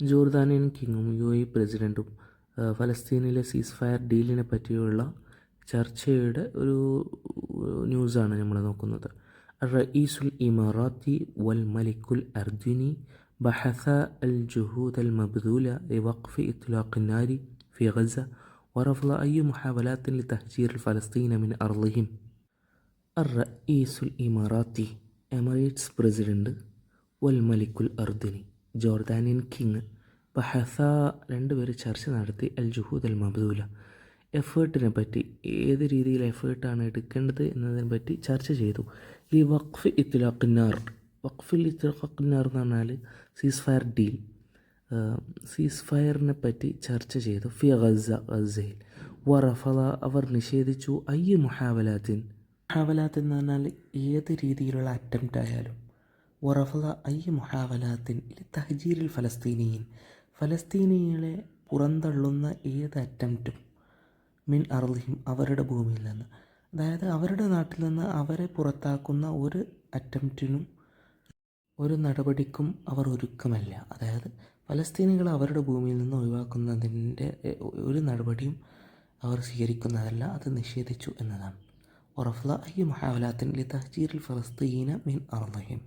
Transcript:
Jordanian കിങ്ങും UAE പ്രസിഡൻറ്റും ഫലസ്തീനിലെ സീസ് fire ഡീലിനെ പറ്റിയുള്ള ചർച്ചയുടെ ഒരു ന്യൂസാണ് നമ്മൾ നോക്കുന്നത്. റഈസുൽ ഇമാറാത്തി വൽ മലിക്കുൽ അർദ്വിനി ബഹസ അൽ ജുഹൂദ് അൽ മബ്ദൂല ലിവഖ്ഫി ഇത്ലാഖ് النار في غزة ورفض أي محاولات لتهجير الفلسطينيين من أرضهم. الرئيس الإماراتي എമിറേറ്റ്സ് പ്രസിഡൻറ്റ് വൽ മലിക്കുൽ അർദ്ദിനി ജോർദാനിയൻ കിങ് ബഹസ രണ്ടുപേർ ചർച്ച നടത്തി അൽ ജുഹൂദ് അൽ മബ്ദൂല എഫേർട്ടിനെ പറ്റി, ഏത് രീതിയിൽ എഫേർട്ടാണ് എടുക്കേണ്ടത് എന്നതിനെ പറ്റി ചർച്ച ചെയ്തു. ഈ വഖഫ് ഇത്ലാഖിന്നാർ, വഖഫിൽ ഇത്ലാഖിന്നാർ എന്ന് പറഞ്ഞാൽ സീസ് ഫയർ ഡീൽ, സീസ് ഫയറിനെ പറ്റി ചർച്ച ചെയ്തു. ഫി ഗസയിൽ വറഫള അവർ നിഷേധിച്ചു മുഹാവലാത്ത് എന്ന് പറഞ്ഞാൽ ഏത് രീതിയിലുള്ള അറ്റംപ്റ്റ് ആയാലും, വറഫള മുഹാവലാത്തിൻ തഹ്ജീരിൽ ഫലസ്തീനിയൻ ഫലസ്തീനികളെ പുറന്തള്ളുന്ന ഏത് അറ്റംപ്റ്റും മിൻ അർളിഹിം അവരുടെ ഭൂമിയിൽ നിന്ന്, അതായത് അവരുടെ നാട്ടിൽ നിന്ന് അവരെ പുറത്താക്കുന്ന ഒരു അറ്റംപ്റ്റിനും ഒരു നടപടിക്കും അവർ ഒരുക്കമല്ല. അതായത് ഫലസ്തീനികൾ അവരുടെ ഭൂമിയിൽ നിന്ന് ഒഴിവാക്കുന്നതിൻ്റെ ഒരു നടപടിയും അവർ സ്വീകരിക്കുന്നതല്ല, അത് നിഷേധിച്ചു എന്നതാണ്. ഉറഫ്ല മുഹാവലാത്തിൻ ലി തഹ്ജീരിൽ ഫലസ്തീന മിൻ അർളിഹിം.